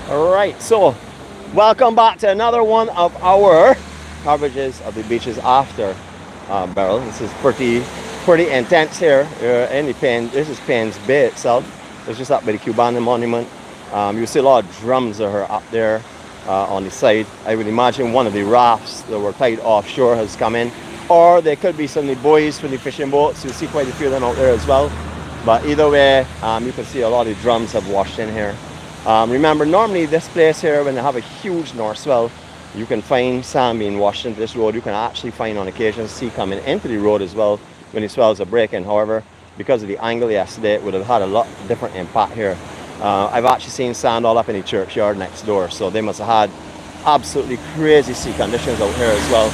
All right, so welcome back to another one of our coverages of the beaches after Beryl. This is pretty intense here. This is Paynes Bay itself. It's just up by the Cuban monument. You see a lot of drums that are up there on the side. I would imagine one of the rafts that were tied offshore has come in, or there could be some of the buoys from the fishing boats. You see quite a few of them out there as well. But either way, you can see a lot of the drums have washed in here. Remember, normally this place here, when they have a huge north swell, you can find sand being washed into this road. You can actually find on occasion sea coming into the road as well when the swells are breaking. However, because of the angle yesterday, it would have had a lot different impact here. I've actually seen sand all up in the churchyard next door, so they must have had absolutely crazy sea conditions out here as well.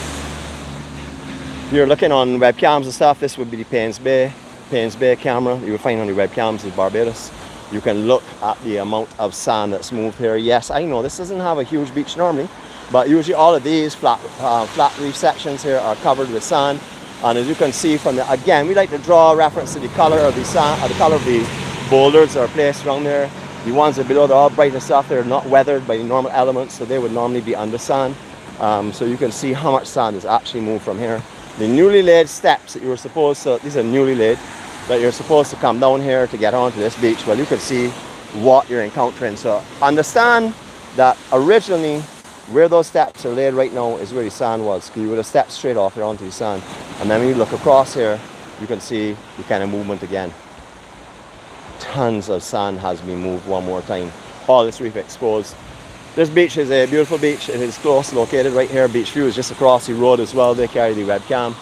If you're looking on webcams and stuff, this would be the Paynes Bay camera you will find on the webcams of Barbados. You can look at the amount of sand that's moved here. Yes, I know this doesn't have a huge beach normally, but usually all of these flat reef sections here are covered with sand. And as you can see from the, again, we like to draw a reference to the color of the sand, or the color of the boulders that are placed around there. The ones that below, they're all bright and stuff. They're not weathered by the normal elements, so they would normally be under sand. So you can see how much sand is actually moved from here. The newly laid steps that you were supposed to, these are newly laid, that you're supposed to come down here to get onto this beach. Well, you can see what you're encountering. So understand that originally where those steps are laid right now is where the sand was. You would have stepped straight off here onto the sand. And then when you look across here, you can see the kind of movement again. Tons of sand has been moved one more time. All this reef exposed. This beach is a beautiful beach. It is close, located right here. Beach View is just across the road as well. They carry the webcam.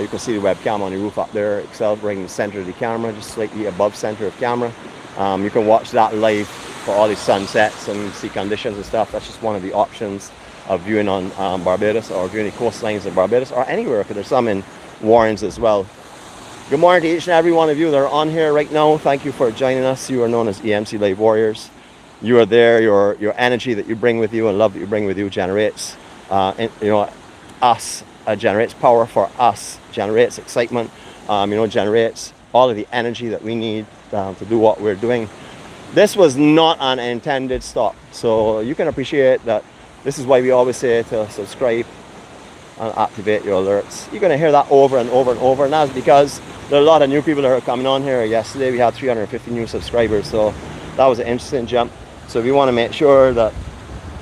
You can see the webcam on the roof up there itself, right in the center of the camera, just slightly above center of camera. You can watch that live for all the sunsets and sea conditions and stuff. That's just one of the options of viewing on Barbados, or viewing the coastlines of Barbados, or anywhere, because there's some in Warrens as well. Good morning to each and every one of you that are on here right now. Thank you for joining us. You are known as EMC Live Warriors. You are there. Your energy that you bring with you and love that you bring with you generates, generates power for us, generates excitement, generates all of the energy that we need to do what we're doing. This was not an intended stop, so you can appreciate that. This is why we always say to subscribe and activate your alerts. You're going to hear that over and over and over, and that's because there are a lot of new people that are coming on here. Yesterday we had 350 new subscribers, so that was an interesting jump. So we want to make sure that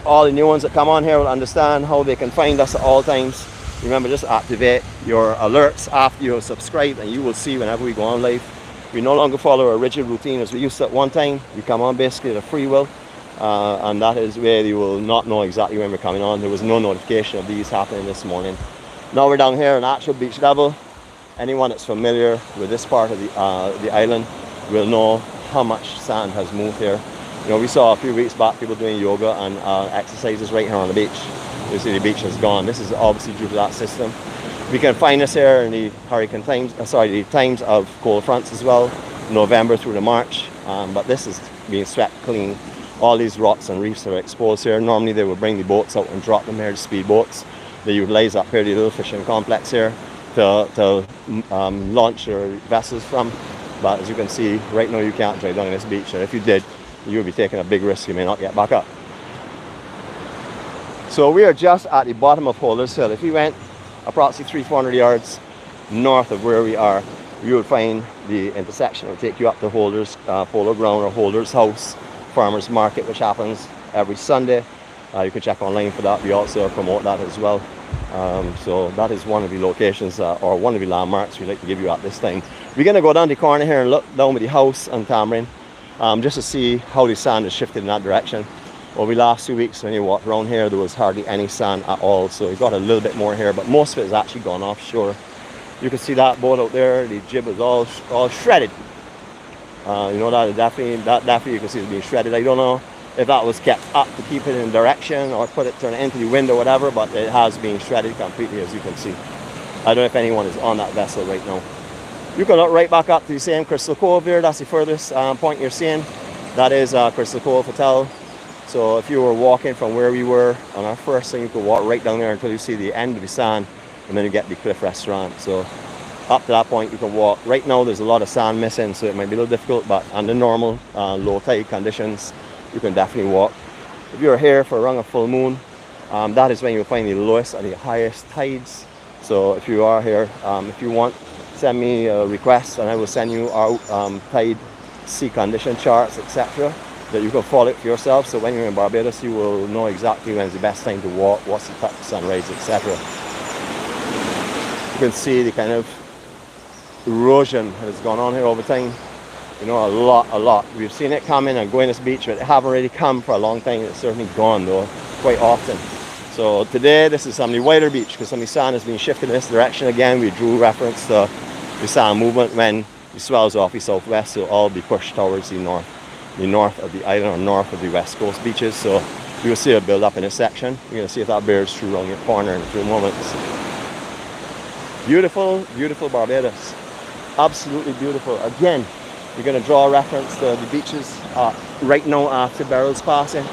all the new ones that come on here will understand how they can find us at all times. Remember, just activate your alerts after you subscribe, and you will see whenever we go on live. We no longer follow a rigid routine as we used to at one time. We come on basically at free will, and that is where you will not know exactly when we're coming on. There was no notification of these happening this morning. Now we're down here on actual beach level. Anyone that's familiar with this part of the island will know how much sand has moved here. We saw a few weeks back people doing yoga and exercises right here on the beach. You see the beach is gone. This is obviously due to that system. We can find this here in the hurricane times, the times of cold fronts as well, November through to March. But this is being swept clean. All these rocks and reefs are exposed here. Normally they would bring the boats out and drop them here, the speed boats. They utilize up here the little fishing complex here to launch your vessels from. But as you can see, right now you can't drive down this beach. And if you did, you would be taking a big risk. You may not get back up. So we are just at the bottom of Holders Hill. If we went approximately 300-400 yards north of where we are, you would find the intersection. It will take you up to Holders Polo Ground, or Holders House Farmers Market, which happens every Sunday. You can check online for that. We also promote that as well. So that is one of the locations or one of the landmarks we'd like to give you at this time. We're going to go down the corner here and look down with the house and Tamarind, just to see how the sand has shifted in that direction. Over the last 2 weeks, when you walked around here, there was hardly any sand at all. So we got a little bit more here, but most of it has actually gone offshore. You can see that boat out there. The jib is all shredded. That definitely you can see it's being shredded. I don't know if that was kept up to keep it in direction or turn it into the wind or whatever, but it has been shredded completely, as you can see. I don't know if anyone is on that vessel right now. You can look right back up to the same Crystal Cove here. That's the furthest point you're seeing. That is Crystal Cove Hotel. So if you were walking from where we were on our first thing, you could walk right down there until you see the end of the sand, and then you get the Cliff Restaurant. So up to that point you can walk. Right now there's a lot of sand missing, so it might be a little difficult, but under normal low tide conditions you can definitely walk. If you're here for around a full moon, that is when you'll find the lowest and the highest tides. So if you are here, if you want, send me a request and I will send you out tide, sea condition charts, etc. that you can follow it for yourself. So when you're in Barbados, you will know exactly when's the best time to walk, what's the type of sunrise, etc. You can see the kind of erosion that has gone on here over time. You know, a lot. We've seen it come in and go in this beach, but it haven't really come for a long time. It's certainly gone though, quite often. So today, this is some of the wider beach because some of the sand has been shifted in this direction again. We drew reference to the sand movement when the swells off the southwest, so all be pushed towards the north of the island or north of the west coast beaches. So you will see a build up in this section. You're going to see if that bears through around your corner in a few moments. Beautiful, beautiful Barbados. Absolutely beautiful. Again, you're going to draw a reference to the beaches right now after Beryl's passing.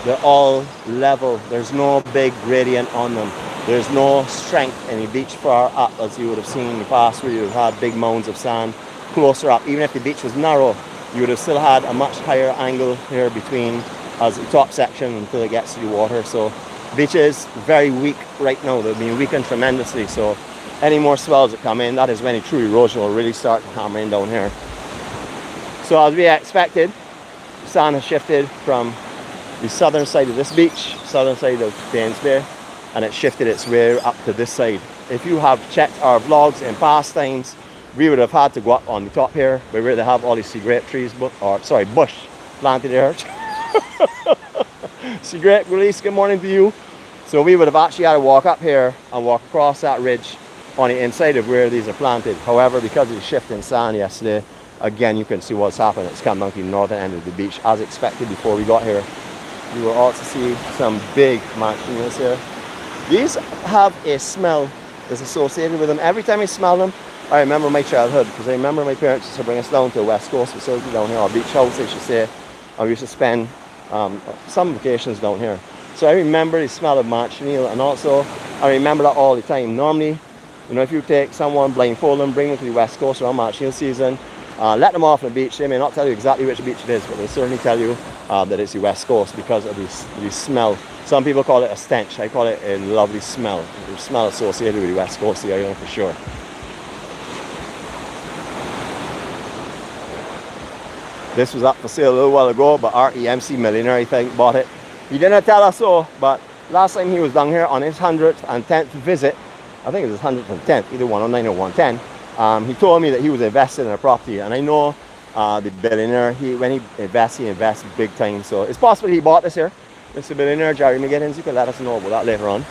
They're all level. There's no big gradient on them. There's no strength in the beach far up as you would have seen in the past where you would have had big mounds of sand closer up. Even if the beach was narrow, you would have still had a much higher angle here between as the top section until it gets to the water. So the beach is very weak right now. They've been weakened tremendously. So any more swells that come in, that is when the true erosion will really start hammering down here. So as we expected, the sand has shifted from the southern side of this beach, southern side of Paynes Bay, and it shifted its way up to this side. If you have checked our vlogs in past times, we would have had to go up on the top here where they have all these sea grape trees, bush planted there. Sea grape release, good morning to you. So we would have actually had to walk up here and walk across that ridge on the inside of where these are planted. However, because of the shift in sand yesterday, again, you can see what's happened. It's come down to the northern end of the beach as expected before we got here. You will also see some big manchinos here. These have a smell that's associated with them. Every time I smell them, I remember my childhood, because I remember my parents used to bring us down to a West Coast facility down here, or beach house, I should say, and we used to spend some vacations down here. So I remember the smell of manchineel, and also I remember that all the time. Normally, you know, if you take someone, blindfold them, bring them to the West Coast around manchineel season, let them off on the beach, they may not tell you exactly which beach it is, but they'll certainly tell you that it's the West Coast because of the smell. Some people call it a stench. I call it a lovely smell. The smell associated with the West Coast of the island for sure. This was up for sale a little while ago, but our EMC millionaire, I think, bought it. He didn't tell us so, but last time he was down here on his 110th visit, I think it was his 110th, either 109 or 110, he told me that he was invested in a property, and I know the billionaire, when he invests big time. So it's possible he bought this here. Mr. Billionaire Jerry McGittins, you can let us know about that later on.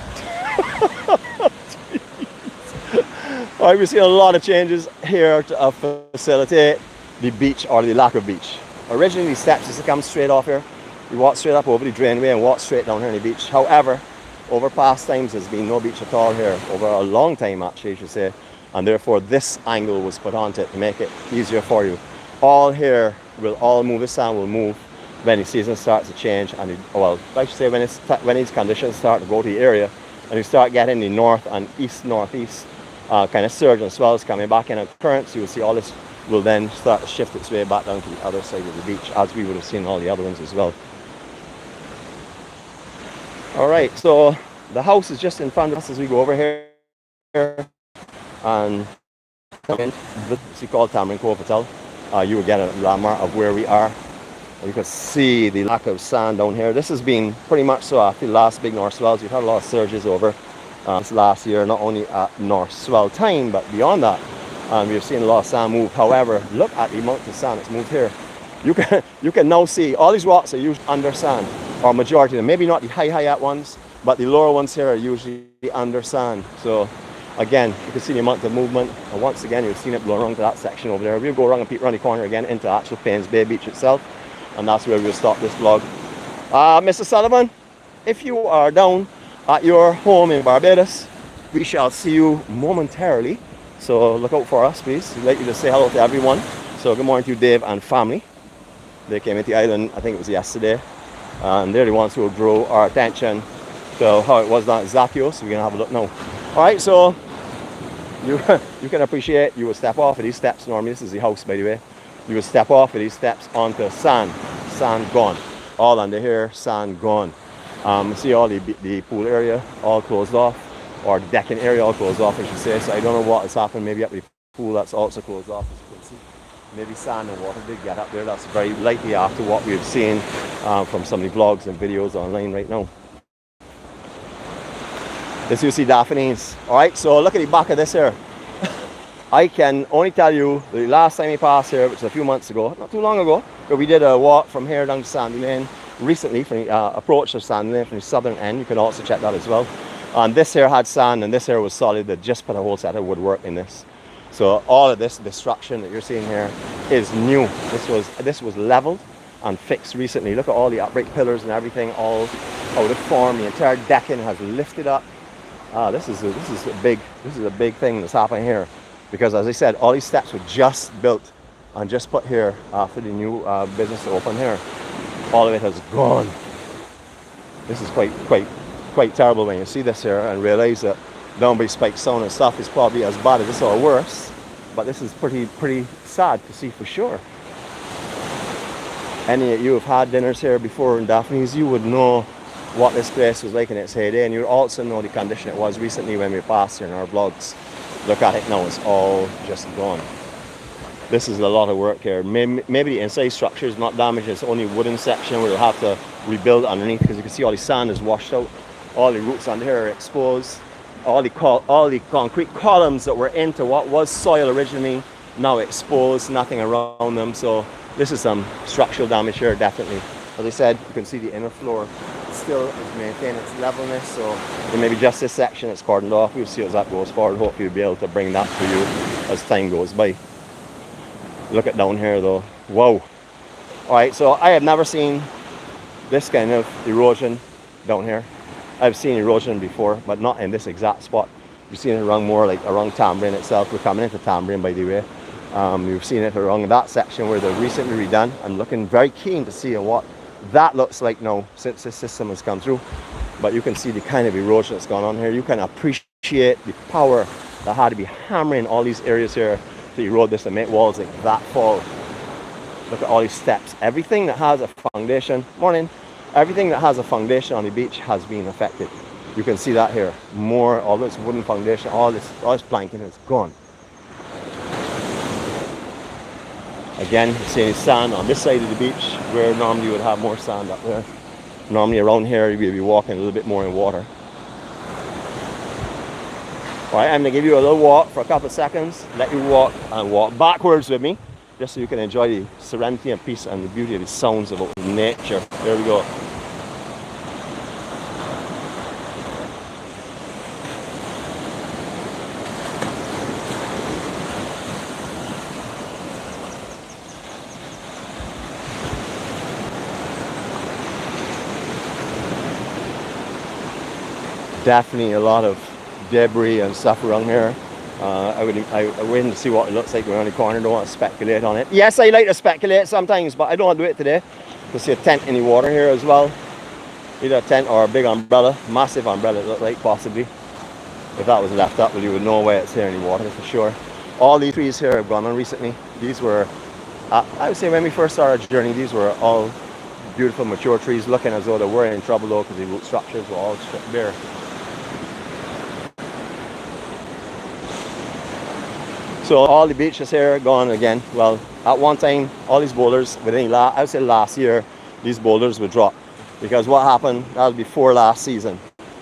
All right, we've seen a lot of changes here to facilitate the beach or the lack of beach. Originally, the steps used to come straight off here. You walk straight up over the drainway and walk straight down here on the beach. However, over past times, there's been no beach at all here, over a long time actually, I should say, and therefore this angle was put onto it to make it easier for you. All here will all move, the sand will move when the season starts to change, and well, I should say when these conditions start to go to the area and you start getting the north and east-northeast kind of surge and swells coming back in and currents, you will see all this will then start to shift its way back down to the other side of the beach, as we would have seen all the other ones as well. All right, so the house is just in front of us as we go over here, and it's called 𝐷𝐶𝐶 Hotel. You will get a landmark of where we are. You can see the lack of sand down here. This has been pretty much so after the last big north swells. We've had a lot of surges over this last year, not only at north swell time, but beyond that. We've seen a lot of sand move. However, look at the amount of sand that's moved here. You can now see all these rocks are usually under sand, or majority of them. Maybe not the high up ones, but the lower ones here are usually under sand. So again, you can see the amount of movement. And once again, you've seen it blow around to that section over there. We'll go around and peek around the corner again into actual Paynes Bay Beach itself. And that's where we'll stop this vlog. Mr. Sullivan, if you are down at your home in Barbados, we shall see you momentarily. So look out for us, please. We'd like you to say hello to everyone. So good morning to Dave and family. They came into the island, I think it was yesterday. And they're the ones who will draw our attention to how it was down at 𝐊𝐿𝐶𝐾. So we're going to have a look now. All right, so you can appreciate, you will step off of these steps. Normally, this is the house, by the way. You will step off of these steps onto sand. Sand gone. All under here, sand gone. See all the pool area all closed off, or decking area all closed off, I should say. So I don't know what has happened. Maybe up the pool that's also closed off, as you can see. Maybe sand and water did get up there. That's very likely after what we've seen from some of the vlogs and videos online right now. This you see daphnes. All right, so look at the back of this here. I can only tell you the last time we passed here, which was a few months ago, not too long ago, but we did a walk from here down to Sandy Lane recently, from the approach of Sandy Lane from the southern end. You can also check that as well. And this here had sand, and this here was solid. They just put a whole set of woodwork in this. So all of this destruction that you're seeing here is new. This was leveled and fixed recently. Look at all the upright pillars and everything, all out of form. The entire decking has lifted up. This is a big thing that's happening here, because as I said, all these steps were just built and just put here after the new business opened here. All of it has gone. This is quite terrible when you see this here and realize that down by Spike Sound and stuff is probably as bad as this or worse. But this is pretty sad to see for sure. Any of you have had dinners here before in Daphne's, you would know what this place was like in its heyday, and you also know the condition it was recently when we passed here in our vlogs. Look at it now, it's all just gone. This is a lot of work here. Maybe the inside structure is not damaged, it's only wooden section where they'll have to rebuild underneath, because you can see all the sand is washed out, all the roots under here are exposed, all the concrete columns that were into what was soil originally now exposed, nothing around them. So this is some structural damage here, definitely. As I said, you can see the inner floor still is maintaining its levelness, so there may be just this section that's cordoned off. We'll see as that goes forward. Hopefully we'll be able to bring that to you as time goes by. Look at down here though. Wow. Alright, so I have never seen this kind of erosion down here. I've seen erosion before, but not in this exact spot. You've seen it around more like around Tambourine itself. We're coming into Tambourine, by the way. You've seen it around that section where they're recently redone. I'm looking very keen to see what that looks like now since this system has come through. But you can see the kind of erosion that's gone on here. You can appreciate the power that had to be hammering all these areas here to erode this and make walls like that fall. Look at all these steps. Everything that has a foundation, everything that has a foundation on the beach has been affected. You can see that here. All this wooden foundation, all this planking is gone. Again, you're seeing sand on this side of the beach where normally you would have more sand up there. Normally around here you'd be walking a little bit more in water. Alright, I'm going to give you a little walk for a couple of seconds, let you walk and walk backwards with me, just so you can enjoy the serenity and peace and the beauty of the sounds of nature. There we go. Definitely a lot of debris and stuff around here. I wait to see what it looks like around the corner. Don't want to speculate on it. Yes, I like to speculate sometimes, but I don't want to do it today. You can see a tent in the water here as well. Either a tent or a big umbrella, massive umbrella it looked like, possibly. If that was left up, well, you would know why it's here in the water for sure. All these trees here have gone on recently. These were, I would say when we first started our journey, these were all beautiful mature trees, looking as though they were in trouble though, because the root structures were all stripped bare. So all the beaches here gone again. Well, at one time, all these boulders, I would say last year, these boulders would drop. Because what happened, that was before last season,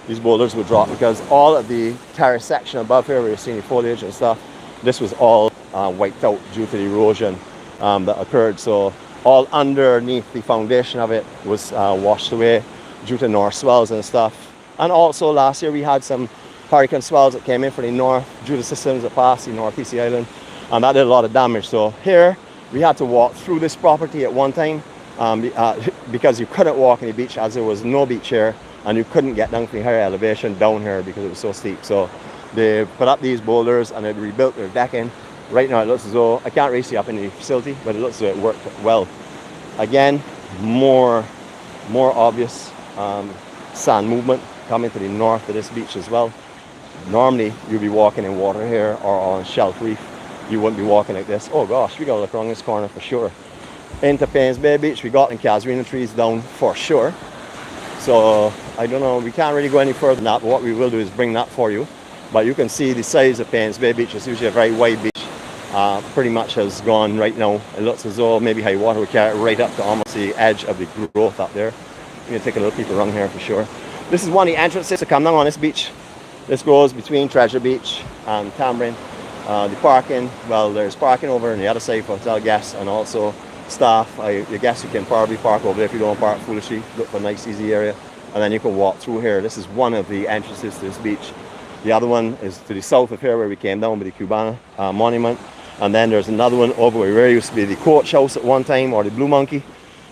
these boulders would drop because all of the terrace section above here where you're seeing the foliage and stuff, this was all wiped out due to the erosion that occurred. So all underneath the foundation of it was washed away due to north swells and stuff. And also last year we had some hurricane swells that came in from the north due to systems that passed the northeast of the island, and that did a lot of damage. So here we had to walk through this property at one time because you couldn't walk on the beach as there was no beach here, and you couldn't get down from the higher elevation down here because it was so steep. So they put up these boulders and they rebuilt their decking. Right now it looks as though, I can't really see up in the facility, but it looks as though it worked well. Again, more obvious sand movement coming to the north of this beach as well. Normally you'd be walking in water here or on shelf reef. You wouldn't be walking like this. Oh gosh, we gotta look around this corner for sure. into Paynes Bay Beach. We got in casuarina trees down for sure. So I don't know, we can't really go any further than that, but what we will do is bring that for you. But you can see the size of Paynes Bay Beach. It's usually a very wide beach. Pretty much has gone right now. It looks as though maybe high water will carry it right up to almost the edge of the growth up there. We're going to take a little peek around here for sure. This is one of the entrances to come down on this beach. This goes between Treasure Beach and Tamarind. The parking, well, there's parking over on the other side for hotel guests and also staff. I guess you can probably park over there if you don't park foolishly. Look for a nice easy area, and then you can walk through here. This is one of the entrances to this beach. The other one is to the south of here where we came down with the Cubana monument, and then there's another one over where used to be the coach house at one time, or the Blue Monkey.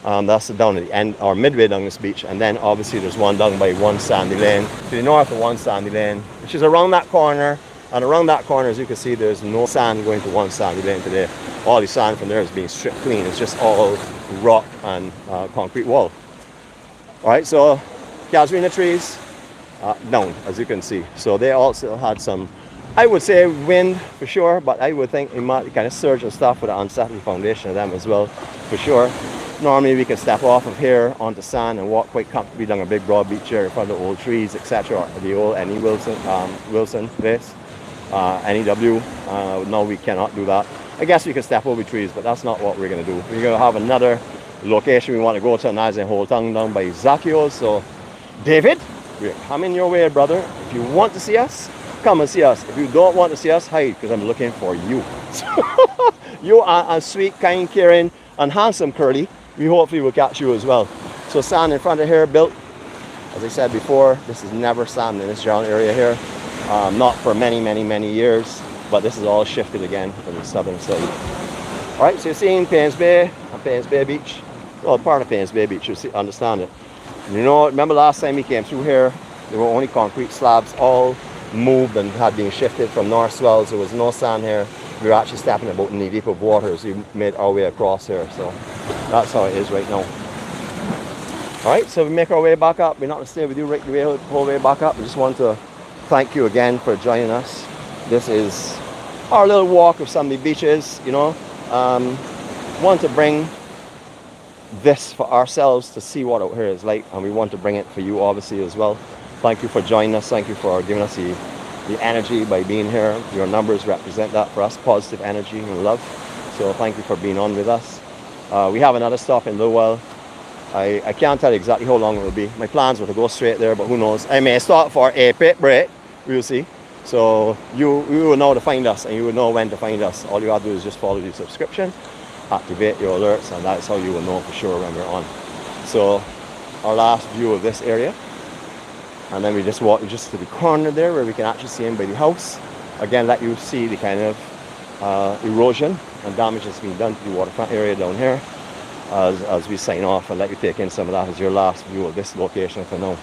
That's down at the end or midway down this beach, and then obviously there's one down by One Sandy Lane to the north of One Sandy Lane, which is around that corner. And around that corner, as you can see, there's no sand going to One Sandy Lane today. All the sand from there is being stripped clean. It's just all rock and concrete wall. All right, so casuarina trees down, as you can see. So they also had some, I would say, wind for sure, but I would think it might kind of surge and stuff with an unsettled foundation of them as well, for sure. Normally we can step off of here onto sand and walk quite comfortably down a big broad beach here in front of the old trees, etc. The old N.E. Wilson place. NEW. No, we cannot do that. I guess we can step over trees, but that's not what we're going to do. We're going to have another location we want to go to, 𝐚𝐨𝐻𝐿𝐿 down by 𝐊𝐄𝐄𝐏. So, David, we're coming your way, brother. If you want to see us, come and see us. If you don't want to see us, hide, because I'm looking for you. You are a sweet, kind, caring, and handsome curly. We hopefully will catch you as well. So, sand in front of here built. As I said before, this is never sand in this general area here. Not for many years, but this is all shifted again from the southern side. All right, so you're seeing Paynes Bay and Paynes Bay Beach. Well, part of Paynes Bay Beach, you see, understand it. And you know, remember last time we came through here, there were only concrete slabs, all moved and had been shifted from north swells. There was no sand here. We were actually stepping about knee deep of water as we made our way across here. So that's how it is right now. All right, so we make our way back up. We're not going to stay with you right the whole way back up. We just want to thank you again for joining us. This is our little walk of some of the beaches, you know. Want to bring this for ourselves to see what out here is like, and we want to bring it for you obviously as well. Thank you for joining us. Thank you for giving us the energy by being here. Your numbers represent that for us, positive energy and love. So thank you for being on with us. We have another stop in 𝐊𝐿𝐿. I can't tell you exactly how long it will be. My plans were to go straight there, but who knows. I may stop for a pit break. We'll see. So you will know to find us, and you will know when to find us. All you have to do is just follow the subscription, activate your alerts, and that's how you will know for sure when we're on. So our last view of this area, and then we just walk just to the corner there where we can actually see in by the house. Again, let you see the kind of erosion and damage that's been done to the waterfront area down here. As we sign off and let you take in some of that as your last view of this location for now.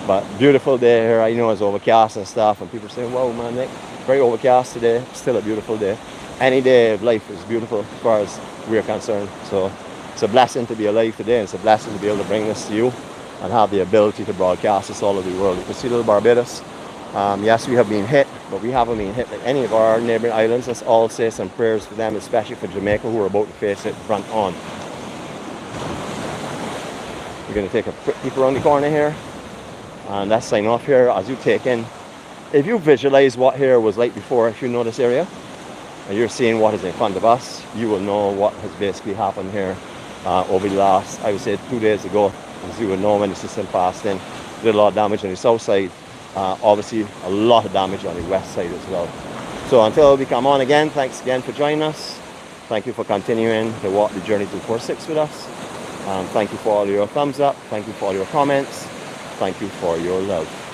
But beautiful day here. I know it's overcast and stuff, and people say, wow man, Nick, very overcast today. Still a beautiful day. Any day of life is beautiful as far as we're concerned. So it's a blessing to be alive today, and it's a blessing to be able to bring this to you and have the ability to broadcast this all over the world. You can see little Barbados. Yes, we have been hit, but we haven't been hit like any of our neighboring islands. Let's all say some prayers for them, especially for Jamaica, who are about to face it front on. We're going to take a quick peek around the corner here, and let's sign off here. As you take in, if you visualize what here was like before, if you know this area and you're seeing what is in front of us, you will know what has basically happened here over the last, I would say 2 days ago. As you will know, when the system passed in, did a lot of damage on the south side, obviously a lot of damage on the west side as well. So until we come on again, thanks again for joining us. Thank you for continuing to walk the journey to 4-6 with us. Thank you for all your thumbs up. Thank you for all your comments. Thank you for your love.